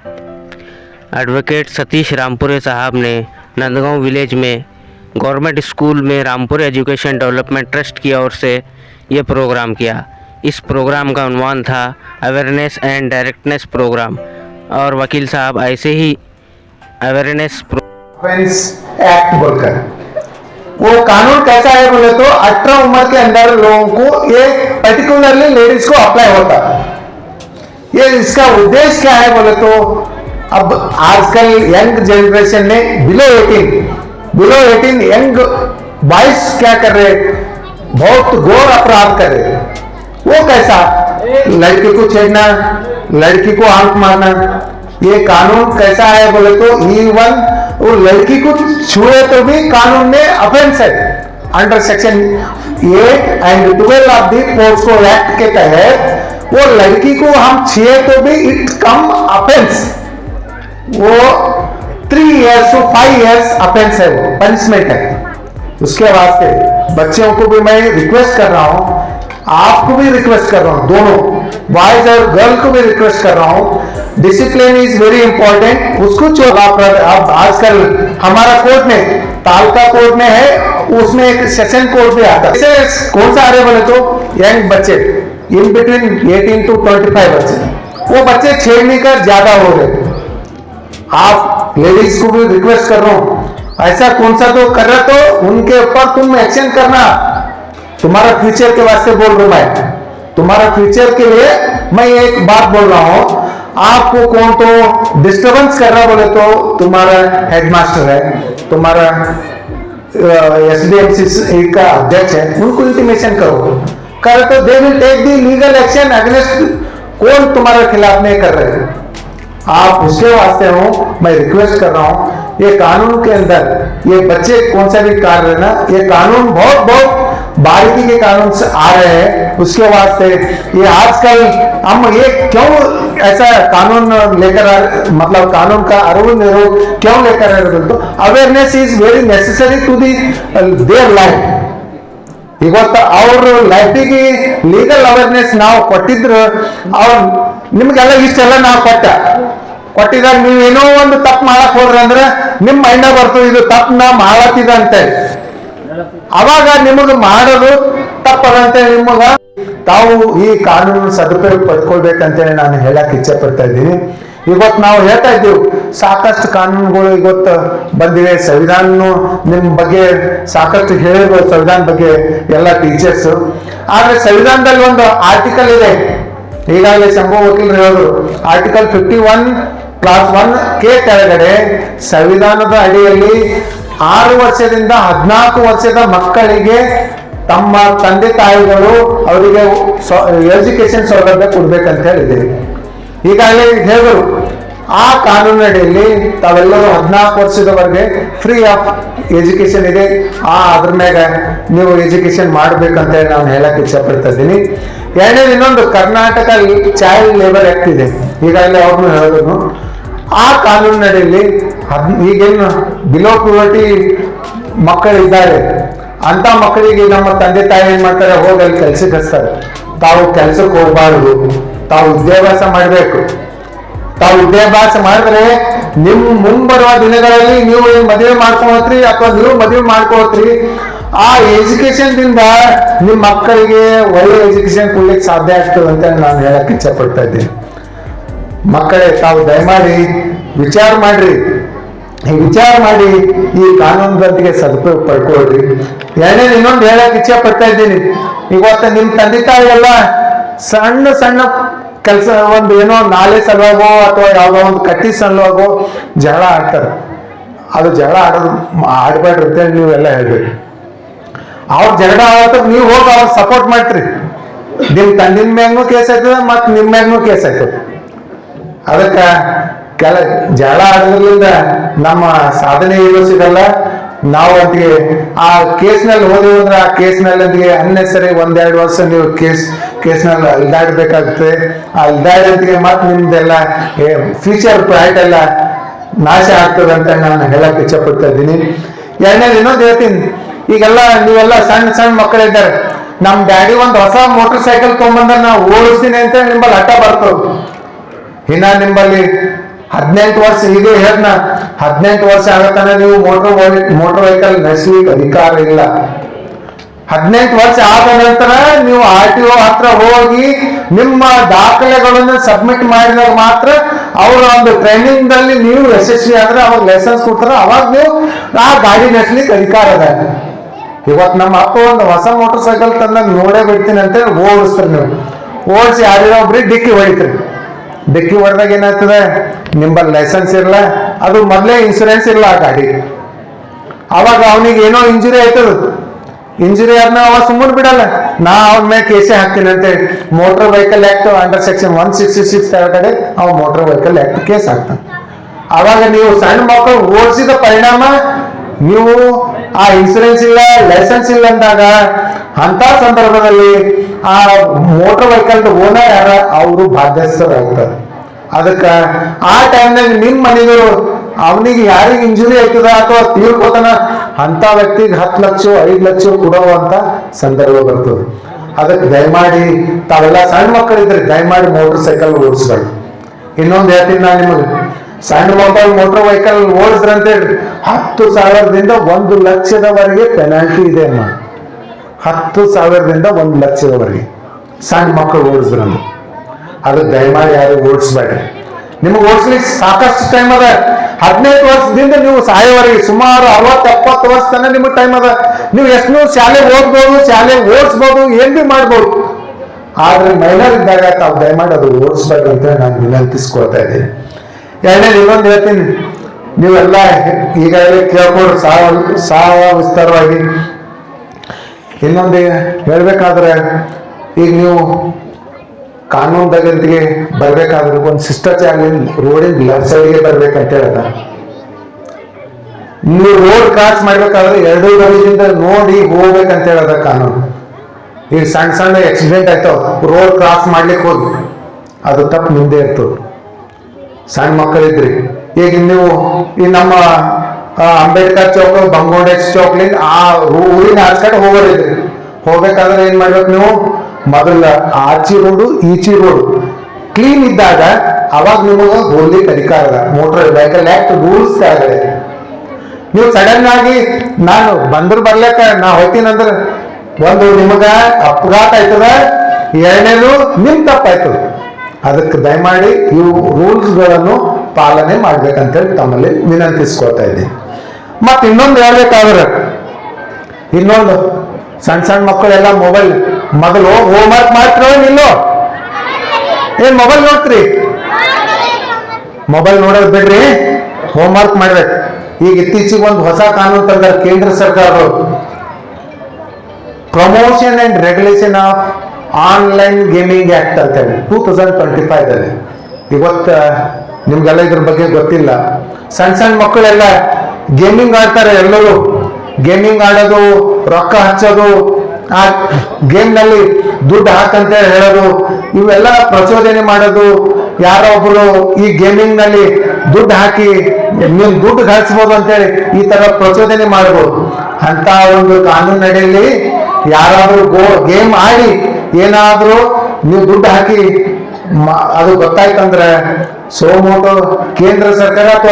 Advocate Satish Rampure साहब ने Nandgaon village में गवर्नमेंट स्कूल में रामपुर एजुकेशन डेवलपमेंट ट्रस्ट की ओर से ये प्रोग्राम किया। इस प्रोग्राम का उन्वान था अवेयरनेस एंड डायरेक्टनेस प्रोग्राम, और वकील साहब ऐसे ही अवेयरनेस एक्ट बोलकर वो कानून कैसा है बोले तो 18 उम्र के अंदर लोगों को ये पर्टिकुलरली लेडीज को अप्लाई होता है। ये इसका उद्देश्य क्या है बोले तो अब आजकल यंग जनरेशन में बिलो 18 यंग बॉयज क्या कर रहे, बहुत घोर अपराध कर रहे। वो कैसा, लड़की को छेड़ना, लड़की को आंख मारना, ये कानून कैसा है बोले तो इवन वो लड़की को छुए तो भी कानून में ऑफेंस है। Under section 8 and 12 of the POCSO act के तहत वो लड़की को हम छुए तो भी इट कम ऑफेंस, वो 3 years to 5 years ऑफेंस है, वो पनिशमेंट है। उसके वास्ते बच्चों को भी मैं रिक्वेस्ट कर रहा हूं, आपको भी रिक्वेस्ट कर रहा हूं, दोनों बॉयज और गर्ल को भी रिक्वेस्ट कर रहा हूं, डिसिप्लिन इज वेरी इंपॉर्टेंट। उसको अब आजकल हमारा कोर्ट में, तालका कोर्ट में है, उसमें एक सेशन कोर्ट भी आता है। कौन सा आ रहे बोले तो यंग बच्चे इन बिटवीन 18 to 25 बच्चे, वो बच्चे छेड़ने का ज्यादा हो रहे। आप लेडीज को भी रिक्वेस्ट कर रहा हूं, ऐसा कौन सा तो कर रहा तो उनके ऊपर तुम एक्शन करना। तुम्हारा फ्यूचर के वास्ते बोल रहा हूं मैं, तुम्हारा फ्यूचर के लिए मैं एक बात बोल रहा हूं। आपको कौन तो डिस्टर्बेंस कर रहा बोले तो तुम्हारा हेडमास्टर है, तुम्हारा SDMC का अध्यक्ष है, उनको इंटीमेशन करो तो they will take the legal action against कौन तुम्हारे खिलाफ नहीं कर रहे। आप उसके वास्ते हो, मैं रिक्वेस्ट कर रहा हूं, ये कानून के अंदर ये बच्चे कौन सा भी कार्य ना, ये कानून बहुत बारीकी के कानून से आ रहे हैं। उसके वास्ते ये आजकल हम ये क्यों ऐसा कानून लेकर, मतलब कानून का अरुण क्यों लेकर आ रहे, तो awareness is very necessary to their life. ಇವತ್ತು ಅವ್ರ ಲೈಫಿಗೆ ಲೀಗಲ್ ಅವೇರ್ನೆಸ್ ನಾವು ಕೊಟ್ಟಿದ್ರು, ಅವ್ರು ನಿಮ್ಗೆಲ್ಲ ಇಷ್ಟೆಲ್ಲ ನಾವು ಕೊಟ್ಟಿದಾಗ ನೀವೇನೋ ಒಂದು ತಪ್ಪು ಮಾಡಕ್ ಹೋದ್ರಿ ಅಂದ್ರೆ ನಿಮ್ ಮೈಂಡ ಬರ್ತದೆ ಇದು ತಪ್ಪು ನಾ ಮಾಡತ್ತಿದ ಅಂತೇಳಿ, ಅವಾಗ ನಿಮಗ್ ಮಾಡೋದು ತಪ್ಪದಂತೇಳಿ ನಿಮಗ ತಾವು ಈ ಕಾನೂನು ಸದುಪಯೋಗ ಪಡ್ಕೊಳ್ಬೇಕಂತೇಳಿ ನಾನು ಹೇಳಕ್ ಇಚ್ಛೆ ಪಡ್ತಾ ಇದ್ದೀನಿ। ಇವತ್ತು ನಾವು ಹೇಳ್ತಾ ಇದ್ದೀವಿ ಸಾಕಷ್ಟು ಕಾನೂನುಗಳು ಇವತ್ತು ಬಂದಿವೆ, ಸಂವಿಧಾನ ನಿಮ್ ಬಗ್ಗೆ ಸಾಕಷ್ಟು ಹೇಳಿದ್ರು, ಸಂವಿಧಾನ ಬಗ್ಗೆ ಎಲ್ಲ ಟೀಚರ್ಸ್। ಆದ್ರೆ ಸಂವಿಧಾನದಲ್ಲಿ ಒಂದು ಆರ್ಟಿಕಲ್ ಇದೆ, ಈಗಾಗಲೇ ಶಂಭು ವಕೀಲರು ಹೇಳಿದ್ರು, ಆರ್ಟಿಕಲ್ 51(1) ಕೆ ಕೆಳಗಡೆ ಸಂವಿಧಾನದ ಅಡಿಯಲ್ಲಿ 6 ವರ್ಷದಿಂದ 14 ವರ್ಷದ ಮಕ್ಕಳಿಗೆ ತಮ್ಮ ತಂದೆ ತಾಯಿಗಳು ಅವರಿಗೆ ಎಜುಕೇಶನ್ ಸೌಲಭ್ಯ ಕೊಡ್ಬೇಕಂತ ಹೇಳಿದೆ। ಈಗಾಗಲೇ ಹೇಳಿದ್ರು ಆ ಕಾನೂನಿನಡಿಯಲ್ಲಿ ತಾವೆಲ್ಲರೂ 14 ವರ್ಷದವರೆಗೆ ಫ್ರೀ ಆಫ್ ಎಜುಕೇಶನ್ ಇದೆ, ಅದ್ರ ಮ್ಯಾಗ ನೀವು ಎಜುಕೇಶನ್ ಮಾಡ್ಬೇಕಂತ ನಾನು ಹೇಳಕ್ ಇಚ್ಛೆ ಪಡ್ತಾ ಇದ್ದೀನಿ। ಎರಡನೇದು ಇನ್ನೊಂದು ಕರ್ನಾಟಕ ಚೈಲ್ಡ್ ಲೇಬರ್ ಆಕ್ಟ್ ಇದೆ, ಈಗಾಗಲೇ ಅವ್ರನ್ನು ಹೇಳಿದ್ರು, ಆ ಕಾನೂನಿನಡಿಯಲ್ಲಿ ಈಗೇನು ಬಿಲೋ ಪುವರ್ಟಿ ಮಕ್ಕಳಿದ್ದಾರೆ ಅಂತ ಮಕ್ಕಳಿಗೆ ನಮ್ಮ ತಂದೆ ತಾಯಿ ಏನ್ ಮಾಡ್ತಾರೆ, ಹೋಗಿ ಅಲ್ಲಿ ಕೆಲ್ಸಕ್ಕೆ ಹಚ್ತಾರೆ। ತಾವು ಕೆಲ್ಸಕ್ಕೆ ಹೋಗ್ಬಾರ್ದು, ತಾವು ವಿದ್ಯಾಭ್ಯಾಸ ಮಾಡಬೇಕು। ತಾವು ವಿದ್ಯಾಭ್ಯಾಸ ಮಾಡಿದ್ರೆ ನಿಮ್ ಮುಂಬರುವ ದಿನಗಳಲ್ಲಿ ನೀವು ಮದುವೆ ಮಾಡ್ಕೊಳ್ತ್ರಿ ಅಥವಾ ನೀವು ಮದುವೆ ಮಾಡ್ಕೊಳ್ತ್ರಿ, ಆ ಎಜುಕೇಶನ್ ದಿಂದ ನಿಮ್ ಮಕ್ಕಳಿಗೆ ಒಳ್ಳೆ ಎಜುಕೇಶನ್ ಕೊಡ್ಲಿಕ್ಕೆ ಸಾಧ್ಯ ಆಗ್ತದೆ ಅಂತ ನಾನು ಹೇಳಕ್ ಇಚ್ಛೆ ಪಡ್ತಾ ಇದ್ದೀನಿ। ಮಕ್ಕಳೇ ತಾವು ದಯಮಾಡಿ ವಿಚಾರ ಮಾಡ್ರಿ, ಈ ವಿಚಾರ ಮಾಡಿ ಈ ಕಾನೂನುಗಳಿಗೆ ಸದುಪಯೋಗ ಪಡ್ಕೊಳ್ರಿ। ಎರಡನೇದು ಇನ್ನೊಂದು ಹೇಳಕ್ ಇಚ್ಛೆ ಪಡ್ತಾ ಇದ್ದೀನಿ, ಇವತ್ತು ನಿಮ್ ತಂದೆ ತಾಯಿ ಎಲ್ಲ ಸಣ್ಣ ಸಣ್ಣ ಕೆಲಸ, ಒಂದು ಏನೋ ನಾಲೆ ಸಲುವಾಗೋ ಅಥವಾ ಯಾವ್ದೋ ಒಂದು ಕಟ್ಟಿ ಸಲುವಾಗೋ ಜಗಳ ಆಡ್ತಾರೆ, ಅದು ಜಗಳ ಆಡ್ಬೇಡ್ರಿ ಅಂತೇಳಿ ನೀವೆಲ್ಲ ಹೇಳ್ಬೇಕು। ಅವ್ರ ಜಗಳ ಆಡತ್ತ ನೀವು ಹೋಗಿ ಅವ್ರ ಸಪೋರ್ಟ್ ಮಾಡ್ತೀರಿ, ನಿಮ್ ತಂದಿನ ಮ್ಯಾಗ್ನೂ ಕೇಸ್ ಆಯ್ತದ ಮತ್ ನಿಮ್ ಮ್ಯಾಗ್ನೂ ಕೇಸ್ ಆಯ್ತದ। ಅದಕ್ಕ ಜಗಳ ಆಡೋದ್ರಿಂದ ನಮ್ಮ ಸಾಧನೆ ಏನೂ ಸಿಗಲ್ಲ। ನಾವು ಅಂತಿಗೆ ಆ ಕೇಸ್ನಲ್ಲಿ ಹೋದೆವು ಅಂದ್ರೆ ಆ ಕೇಸ್ನಲ್ಲಿ ಅಂತಿಗೆ ಅನ್ನೆಸರಿ 1-2 ವರ್ಷ ನೀವು ಕೇಸ್ನಲ್ಲಿ ಅಲ್ದಾಡ್ಬೇಕಾಗುತ್ತೆ, ಆ ಅಲ್ದಾಡಂತಿಗೆ ಮತ್ತೆ ನಿಮ್ದೆಲ್ಲ ಫ್ಯೂಚರ್ ಪ್ರೈಟ್ ಎಲ್ಲ ನಾಶ ಆಗ್ತದೆ ಅಂತ ನಾನು ಹೇಳಕ್ ಇಚ್ಛೆ ಪಡ್ತಾ ಇದ್ದೀನಿ। ಎರಡನೇದು ಇನ್ನೊಂದು ಹೇಳ್ತೀನಿ, ಈಗೆಲ್ಲ ನೀವೆಲ್ಲ ಸಣ್ಣ ಸಣ್ಣ ಮಕ್ಕಳಿದ್ದಾರೆ, ನಮ್ ಡ್ಯಾಡಿ ಒಂದು ಹೊಸ ಮೋಟರ್ ಸೈಕಲ್ ತಗೊಂಡ್ಬಂದ್ರೆ ನಾವು ಓಡಿಸ್ತೀನಿ ಅಂತ ನಿಂಬಲ್ಲಿ ಹಠ ಬರ್ತದೆ, ಇನ್ನ ನಿಂಬಲ್ಲಿ 18 ವರ್ಷ ಈಗ ಹೇಳ್ನ 18 ವರ್ಷ ಆಗತ್ತಾನೆ ನೀವು ಮೋಟರ್ ವೆಹಿಕಲ್ ನಡೆಸಲಿಕ್ಕೆ ಅಧಿಕಾರ ಇಲ್ಲ. 18 ವರ್ಷ ಆದ ನಂತರ ನೀವು RTO ಹತ್ರ ಹೋಗಿ ನಿಮ್ಮ ದಾಖಲೆಗಳನ್ನು ಸಬ್ಮಿಟ್ ಮಾಡಿದಾಗ ಮಾತ್ರ ಅವರ ಒಂದು ಟ್ರೈನಿಂಗ್ ದಲ್ಲಿ ನೀವು ಯಶಸ್ವಿ ಆದ್ರೆ ಅವಾಗ ಲೈಸೆನ್ಸ್ ಕೊಡ್ತಾರ, ಅವಾಗ ನೀವು ಆ ಗಾಡಿ ನಡೆಸಲಿಕ್ಕೆ ಅಧಿಕಾರ ಅದ. ಇವತ್ತು ನಮ್ಮ ಅಪ್ಪ ಒಂದು ಹೊಸ ಮೋಟರ್ ಸೈಕಲ್ ತಂದಾಗ ನೋಡೇ ಬಿಡ್ತೀನಿ ಅಂತ ಹೇಳಿ ಓಡಿಸ್ತಾರೆ. ನೀವು ಓಡಿಸಿ ಯಾರಿರೋ ಒಬ್ರಿಗೆ ಡಿಕ್ಕಿ ಹೊಡಿತೀರಿ. ಡಿಕ್ಕಿ ಹೊಡೆದಾಗ ಏನಾಗ್ತದೆ, ನಿಂಬಲ್ಲಿ ಲೈಸೆನ್ಸ್ ಇರಲ್ಲ, ಅದು ಮೊದಲೇ ಇನ್ಸೂರೆನ್ಸ್ ಇಲ್ಲ ಆ ಗಾಡಿ. ಅವಾಗ ಅವನಿಗೆ ಏನೋ ಇಂಜುರಿ ಆಯ್ತದ, ಇಂಜುರಿ ಆದ್ಮೇಲೆ ಅವ ಸುಮ್ಮನೆ ಬಿಡಲ್ಲ, ನಾ ಅವನ ಮೇಲೆ ಕೇಸೇ ಹಾಕ್ತೀನಿ ಅಂತೇಳಿ motor vehicle act under section 166 ಕೆಳಗಡೆ ಅವ ಮೋಟರ್ ವೆಹಿಕಲ್ ಆಕ್ಟ್ ಕೇಸ್ ಹಾಕ್ತಾನೆ. ಅವಾಗ ನೀವು ಸಣ್ಣ ಮಕ್ಕಳು ಓಡಿಸಿದ ಪರಿಣಾಮ ನೀವು ಆ ಇನ್ಸೂರೆನ್ಸ್ ಇಲ್ಲ, ಲೈಸೆನ್ಸ್ ಇಲ್ಲ ಅಂದಾಗ ಅಂತ ಸಂದರ್ಭದಲ್ಲಿ ಆ ಮೋಟರ್ ವೆಹಿಕಲ್ ಓನರ್ ಯಾರ ಅವರು ಬಾಧ್ಯಸ್ಥರಾಗ್ತಾರೆ. ಅದಕ್ಕ ಆ ಟೈಮ್ನಾಗ ನಿಮ್ ಮನೆಗಳು ಅವನಿಗೆ ಯಾರಿಗೆ ಇಂಜುರಿ ಆಯ್ತದ ಅಥವಾ ತೀರ್ಕೋತಾನ ಅಂತ ವ್ಯಕ್ತಿಗೆ 10 ಲಕ್ಷ 5 ಲಕ್ಷ ಕೊಡುವಂತ ಸಂದರ್ಭ ಬರ್ತದೆ. ಅದಕ್ಕೆ ದಯಮಾಡಿ ತಾವೆಲ್ಲ ಸಣ್ಣ ಮಕ್ಕಳಿದ್ರೆ ದಯಮಾಡಿ ಮೋಟರ್ ಸೈಕಲ್ ಓಡಿಸ್ಬೇಡಿ. ಇನ್ನೊಂದು ಹೇಳ್ತೀನಿ ನಾನು ನಿಮಗೆ, ಸಣ್ಣ ಮಕ್ಕಳು ಮೋಟರ್ ವೆಹಿಕಲ್ ಓಡಿಸ್ರಂತ 10,000ದಿಂದ 1 ಲಕ್ಷದವರೆಗೆ ಪೆನಾಲ್ಟಿ ಇದೆ ಅಮ್ಮ. 10,000ದಿಂದ 1 ಲಕ್ಷದವರೆಗೆ ಸಣ್ಣ ಮಕ್ಕಳು ಓಡಿಸ್ರಂತ. ಅದಕ್ಕೆ ದಯಮಾಡಿ ಯಾರು ಓಡಿಸ್ಬೇಡ್ರಿ. ನಿಮಗೆ ಓಡಿಸ್ಲಿಕ್ಕೆ ಸಾಕಷ್ಟು ಟೈಮ್ ಅದ. 15 ವರ್ಷದಿಂದ ನೀವು ಸಾಯೋವರೆಗೆ ಸುಮಾರು 60-70 ವರ್ಷ ತನಕ ನಿಮಗೆ ಟೈಮ್ ಅದ. ನೀವು ಎಷ್ಟು ಶಾಲೆ ಓದ್ಬೋದು, ಶಾಲೆ ಓಡಿಸ್ಬೋದು, ಏನ್ ಬಿ ಮಾಡ್ಬೋದು. ಆದ್ರೆ ಮೈನರ್ ಇದ್ದಾಗ ತಾವು ದಯಮಾಡಿ ಅದು ಓಡಿಸ್ಬೇಡ್ರಿ ಅಂತ ನಾನು ವಿನಂತಿಸ್ಕೊಳ್ತಾ ಇದ್ದೀನಿ. ಎರಡನೇದು ಇನ್ನೊಂದು ಹೇಳ್ತೀನಿ, ನೀವೆಲ್ಲ ಈಗಾಗಲೇ ಕೇಳ್ಬೋದು ಸಾವ ವಿಸ್ತಾರವಾಗಿ. ಇನ್ನೊಂದು ಹೇಳ್ಬೇಕಾದ್ರೆ, ಈಗ ನೀವು ಕಾನೂನು ತಗಂತಿಗೆ ಬರ್ಬೇಕಾದ್ರೆ ಒಂದು ಶಿಷ್ಟಾಚಾರ ರೋಡಿನ ಲೆಫ್ಟ್ ಸೈಡ್ಗೆ ಬರ್ಬೇಕಂತ ಹೇಳ್ದ. ನೀವು ರೋಡ್ ಕ್ರಾಸ್ ಮಾಡ್ಬೇಕಾದ್ರೆ 2 ಬದಿಯಿಂದ ನೋಡಿ ಹೋಗ್ಬೇಕಂತ ಹೇಳದ ಕಾನೂನು. ಈಗ ಸಣ್ಣ ಸಣ್ಣ ಆಕ್ಸಿಡೆಂಟ್ ಆಯ್ತಾವ, ರೋಡ್ ಕ್ರಾಸ್ ಮಾಡ್ಲಿಕ್ಕೆ ಹೋಗಿ ಅದು ತಪ್ಪು ನಿಂದೆ ಇರ್ತದೆ. ಸಣ್ಣ ಮಕ್ಕಳಿದ್ರಿ ಈಗ ನೀವು ಈ ನಮ್ಮ ಅಂಬೇಡ್ಕರ್ ಚೌಕ್, ಬಂಗೋಡೆಸ್ ಚೌಕ್ಲಿಂದ ಆ ಊರಿನ ಆಚೆ ಕಡೆ ಹೋಗೋರಿದ್ರಿ, ಹೋಗ್ಬೇಕಾದ್ರೆ ಏನ್ ಮಾಡ್ಬೇಕು ನೀವು, ಮೊದಲ ಆಚಿ ರೋಡು ಈಚಿ ರೋಡು ಕ್ಲೀನ್ ಇದ್ದಾಗ ಅವಾಗ ನಿಮಗೆ ಹೋಗ್ಲಿಕ್ಕೆ ಅಧಿಕಾರ ಅದ. ಮೋಟರ್ ವೆಹಿಕಲ್ ಆಕ್ಟ್ ರೂಲ್ಸ್ ಕೆಳಗಡೆ ನೀವು ಸಡನ್ ಆಗಿ ನಾನು ಬರ್ಲಕ್ಕ ನಾ ಹೋಗ್ತೀನಂದ್ರೆ ಒಂದು ನಿಮಗ ಅಪಘಾತ ಆಯ್ತದ, ಎರಡನೇದು ನಿಮ್ ತಪ್ಪಾಯ್ತದ. ಅದಕ್ಕೆ ದಯಮಾಡಿ ಇವು ರೂಲ್ಸ್ಗಳನ್ನು ಪಾಲನೆ ಮಾಡ್ಬೇಕಂತೇಳಿ ತಮ್ಮಲ್ಲಿ ವಿನಂತಿಸ್ಕೊಳ್ತಾ ಇದ್ದೀನಿ. ಮತ್ತೆ ಇನ್ನೊಂದು ಹೇಳ್ಬೇಕಾದ್ರೆ, ಇನ್ನೊಂದು ಸಣ್ಣ ಸಣ್ಣ ಮಕ್ಕಳೆಲ್ಲ ಮೊಬೈಲ್ ಮೊದಲು ಹೋಮ್ ವರ್ಕ್ ಮಾಡ್ತಿರೋ ನಿಲ್ಲೋ, ಏನ್ ಮೊಬೈಲ್ ನೋಡ್ತೀರಿ? ಮೊಬೈಲ್ ನೋಡೋದು ಬಿಡ್ರಿ, ಹೋಮ್ ವರ್ಕ್ ಮಾಡ್ಬೇಕು. ಈಗ ಇತ್ತೀಚೆಗೆ ಒಂದು ಹೊಸ ಕಾನೂನು ತಂದಾರೆ ಕೇಂದ್ರ ಸರ್ಕಾರದವರು, promotion and regulation of online gaming act ಅಂತ ಹೇಳಿ 2025 ಇವತ್ತು ನಿಮ್ಗೆಲ್ಲ ಇದ್ರ ಬಗ್ಗೆ ಗೊತ್ತಿಲ್ಲ. ಸಣ್ಣ ಸಣ್ಣ ಮಕ್ಕಳೆಲ್ಲ ಗೇಮಿಂಗ್ ಆಡ್ತಾರೆ. ಎಲ್ಲರೂ ಗೇಮಿಂಗ್ ಆಡೋದು, ರೊಕ್ಕ ಹಚ್ಚೋದು, ಆ ಗೇಮ್ ನಲ್ಲಿ ದುಡ್ಡು ಹಾಕಂತ ಹೇಳೋದು, ಇವೆಲ್ಲ ಪ್ರಚೋದನೆ ಮಾಡೋದು. ಯಾರೋ ಒಬ್ರು ಈ ಗೇಮಿಂಗ್ ನಲ್ಲಿ ದುಡ್ಡು ಹಾಕಿ ನೀವು ದುಡ್ಡು ಗಳಿಸ್ಬೋದು ಅಂತೇಳಿ ಈ ತರ ಪ್ರಚೋದನೆ ಮಾಡಬಹುದು. ಅಂತ ಒಂದು ಕಾನೂನು ಅಡಿಯಲ್ಲಿ ಯಾರಾದ್ರೂ ಗೇಮ್ ಆಡಿ ಏನಾದ್ರೂ ನೀವು ದುಡ್ಡು ಹಾಕಿ ಅದು ಗೊತ್ತಾಯ್ತಂದ್ರೆ ಸೋಮೋಟೋ ಕೇಂದ್ರ ಸರ್ಕಾರ ಅಥವಾ